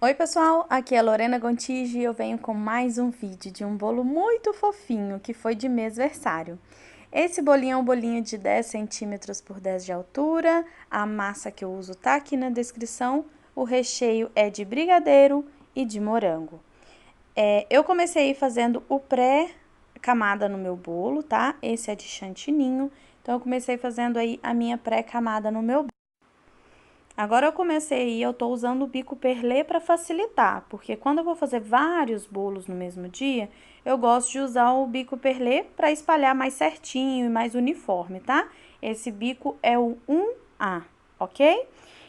Oi pessoal, aqui é a Lorena Gontijo e eu venho com mais um vídeo de um bolo muito fofinho que foi de mêsversário. Esse bolinho é um bolinho de 10 centímetros por 10 de altura, a massa que eu uso tá aqui na descrição, o recheio é de brigadeiro e de morango. Eu comecei fazendo o pré-camada no meu bolo, tá? Esse é de chantininho, então eu comecei fazendo aí a minha pré-camada no meu bolo. Agora eu comecei e eu tô usando o bico perlê para facilitar, porque quando eu vou fazer vários bolos no mesmo dia, eu gosto de usar o bico perlê para espalhar mais certinho e mais uniforme, tá? Esse bico é o 1A, ok?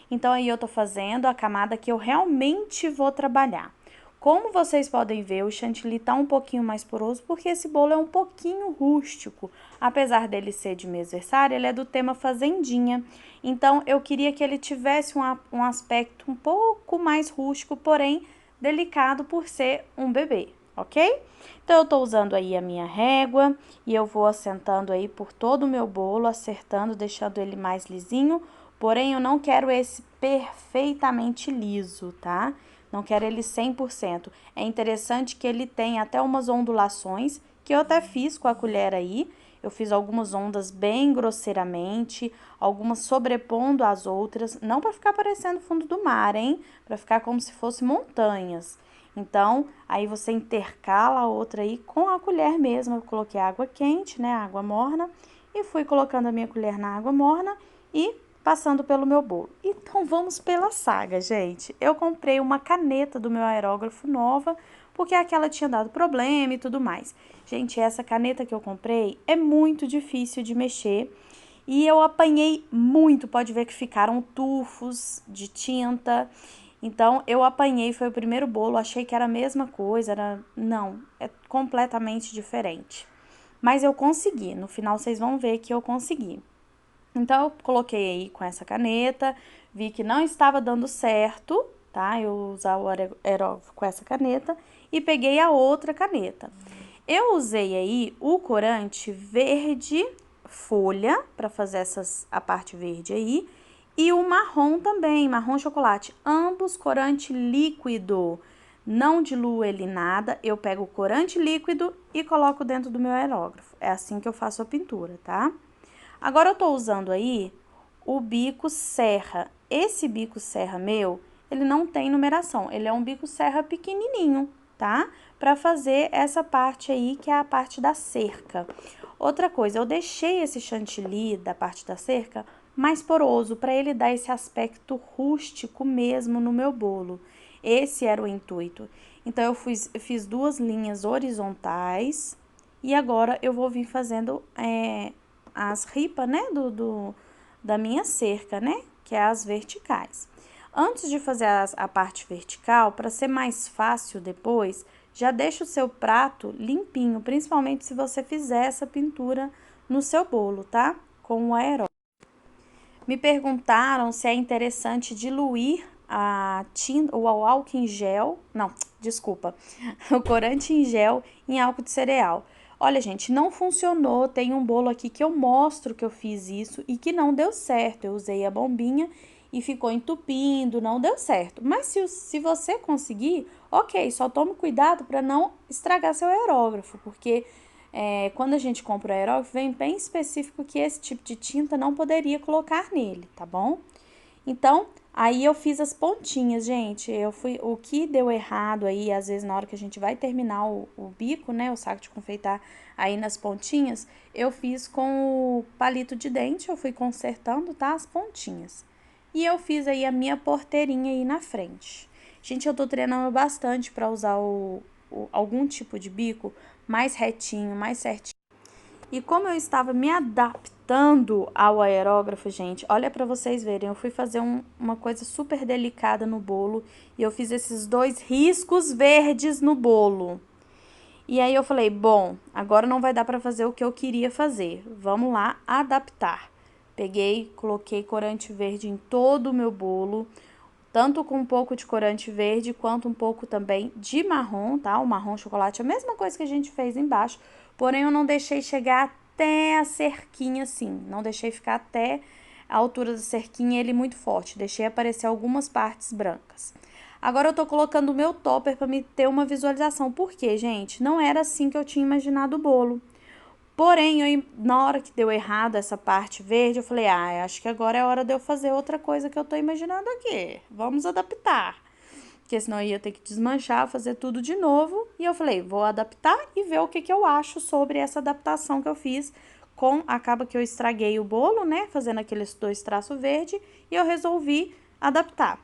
Então aí eu tô fazendo a camada que eu realmente vou trabalhar. Como vocês podem ver, o chantilly tá um pouquinho mais poroso porque esse bolo é um pouquinho rústico. Apesar dele ser de mêsversário, ele é do tema fazendinha. Então, eu queria que ele tivesse um aspecto um pouco mais rústico, porém delicado por ser um bebê, ok? Então, eu tô usando aí a minha régua e eu vou assentando aí por todo o meu bolo, acertando, deixando ele mais lisinho. Porém, eu não quero esse perfeitamente liso, tá? Não quero ele 100%. É interessante que ele tenha até umas ondulações, que eu até fiz com a colher aí. Eu fiz algumas ondas bem grosseiramente, algumas sobrepondo as outras, não para ficar parecendo fundo do mar, hein? Para ficar como se fosse montanhas. Então, aí você intercala a outra aí com a colher mesmo. Eu coloquei água quente, né, água morna, e fui colocando a minha colher na água morna e passando pelo meu bolo. Então, vamos pela saga, gente. Eu comprei uma caneta do meu aerógrafo nova, porque aquela tinha dado problema e tudo mais. Gente, essa caneta que eu comprei é muito difícil de mexer e eu apanhei muito. Pode ver que ficaram tufos de tinta. Então, eu apanhei, foi o primeiro bolo, achei que era a mesma coisa, não, é completamente diferente. Mas eu consegui, no final vocês vão ver que eu consegui. Então, eu coloquei aí com essa caneta, vi que não estava dando certo, tá? Eu usar o aerógrafo com essa caneta e peguei a outra caneta. Eu usei aí o corante verde folha para fazer a parte verde aí e o marrom também, marrom chocolate, ambos corante líquido. Não diluo ele nada, eu pego o corante líquido e coloco dentro do meu aerógrafo. É assim que eu faço a pintura, tá? Agora eu tô usando aí o bico serra. Esse bico serra meu, ele não tem numeração, ele é um bico serra pequenininho, tá? Pra fazer essa parte aí, que é a parte da cerca. Outra coisa, eu deixei esse chantilly da parte da cerca mais poroso, para ele dar esse aspecto rústico mesmo no meu bolo. Esse era o intuito. Então, eu fiz duas linhas horizontais e agora eu vou vir fazendo as ripas, né, da minha cerca, né, que é as verticais. Antes de fazer a parte vertical, para ser mais fácil depois, já deixa o seu prato limpinho, principalmente se você fizer essa pintura no seu bolo, tá? Com o aerógrafo. Me perguntaram se é interessante diluir a tinta, ou o álcool em gel, não, desculpa, o corante em gel em álcool de cereal. Olha, gente, não funcionou. Tem um bolo aqui que eu mostro que eu fiz isso e que não deu certo. Eu usei a bombinha e ficou entupindo, não deu certo. Mas se você conseguir, ok, só tome cuidado para não estragar seu aerógrafo, porque quando a gente compra o aerógrafo, vem bem específico que esse tipo de tinta não poderia colocar nele, tá bom? Então, aí eu fiz as pontinhas, gente. O que deu errado aí, às vezes na hora que a gente vai terminar o bico, né, o saco de confeitar aí nas pontinhas, eu fiz com o palito de dente, eu fui consertando, tá, as pontinhas. E eu fiz aí a minha porteirinha aí na frente. Gente, eu tô treinando bastante para usar algum tipo de bico mais retinho, mais certinho. E como eu estava me adaptando ao aerógrafo, gente, olha para vocês verem, eu fui fazer uma coisa super delicada no bolo e eu fiz esses dois riscos verdes no bolo. E aí eu falei, bom, agora não vai dar para fazer o que eu queria fazer, vamos lá adaptar. Peguei, coloquei corante verde em todo o meu bolo, tanto com um pouco de corante verde, quanto um pouco também de marrom, tá? O marrom chocolate é a mesma coisa que a gente fez embaixo, porém eu não deixei chegar até a cerquinha assim, não deixei ficar até a altura da cerquinha ele muito forte, deixei aparecer algumas partes brancas. Agora eu tô colocando o meu topper para me ter uma visualização. Por quê, gente? Não era assim que eu tinha imaginado o bolo. Porém, na hora que deu errado essa parte verde, eu falei, acho que agora é hora de eu fazer outra coisa que eu tô imaginando aqui. Vamos adaptar. Porque senão eu ia ter que desmanchar, fazer tudo de novo. E eu falei, vou adaptar e ver o que eu acho sobre essa adaptação que eu fiz. Acaba que eu estraguei o bolo, né? Fazendo aqueles 2 traços verde. E eu resolvi adaptar.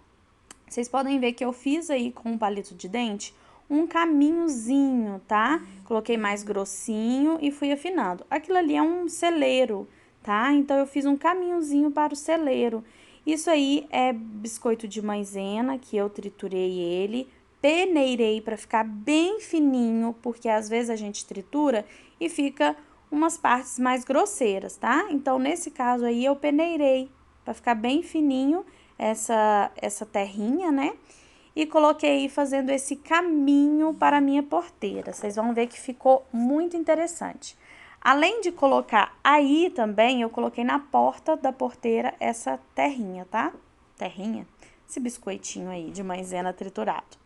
Vocês podem ver que eu fiz aí com um palito de dente um caminhozinho, tá? Coloquei mais grossinho e fui afinando. Aquilo ali é um celeiro, tá? Então, eu fiz um caminhozinho para o celeiro. Isso aí é biscoito de maisena, que eu triturei ele, peneirei para ficar bem fininho, porque às vezes a gente tritura e fica umas partes mais grosseiras, tá? Então, nesse caso aí, eu peneirei para ficar bem fininho essa terrinha, né? E coloquei fazendo esse caminho para a minha porteira. Vocês vão ver que ficou muito interessante. Além de colocar aí também, eu coloquei na porta da porteira essa terrinha, tá? Terrinha? Esse biscoitinho aí de maisena triturado.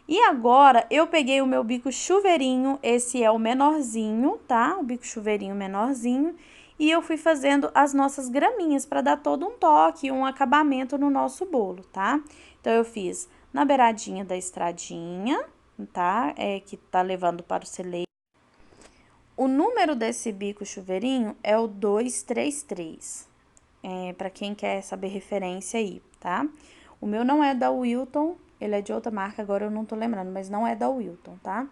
E agora, eu peguei o meu bico chuveirinho, esse é o menorzinho, tá? O bico chuveirinho menorzinho. E eu fui fazendo as nossas graminhas para dar todo um toque, um acabamento no nosso bolo, tá? Então, eu fiz na beiradinha da estradinha, tá? Que tá levando para o celeiro. O número desse bico chuveirinho é o 233, para quem quer saber referência aí, tá? O meu não é da Wilton, ele é de outra marca, agora eu não tô lembrando, mas não é da Wilton, tá?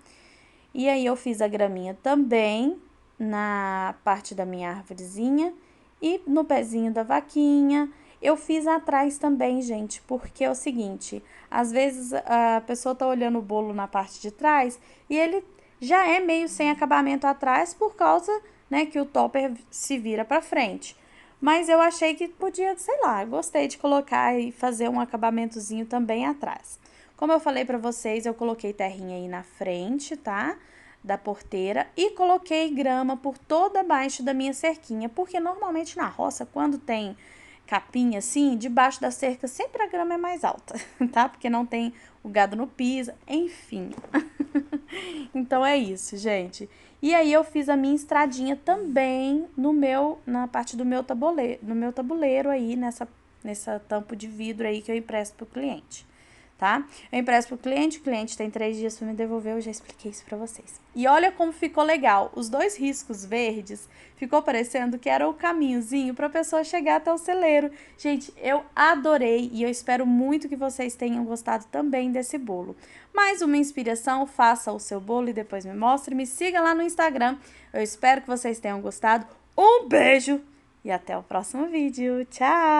E aí, eu fiz a graminha também na parte da minha árvorezinha e no pezinho da vaquinha. Eu fiz atrás também, gente, porque é o seguinte, às vezes a pessoa tá olhando o bolo na parte de trás e ele já é meio sem acabamento atrás por causa, né, que o topper se vira pra frente. Mas eu achei que podia, sei lá, gostei de colocar e fazer um acabamentozinho também atrás. Como eu falei pra vocês, eu coloquei terrinha aí na frente, tá? Da porteira e coloquei grama por toda abaixo da minha cerquinha, porque normalmente na roça, quando tem capinha assim, debaixo da cerca sempre a grama é mais alta, tá? Porque não tem o gado no piso, enfim. Então é isso, gente. E aí eu fiz a minha estradinha também na parte do meu tabuleiro, no meu tabuleiro aí, nessa tampa de vidro aí que eu empresto pro cliente, tá? Eu empresto pro cliente, o cliente tem 3 dias para me devolver, eu já expliquei isso pra vocês. E olha como ficou legal, os 2 riscos verdes, ficou parecendo que era o caminhozinho pra pessoa chegar até o celeiro. Gente, eu adorei e eu espero muito que vocês tenham gostado também desse bolo. Mais uma inspiração, faça o seu bolo e depois me mostre, me siga lá no Instagram. Eu espero que vocês tenham gostado. Um beijo e até o próximo vídeo. Tchau!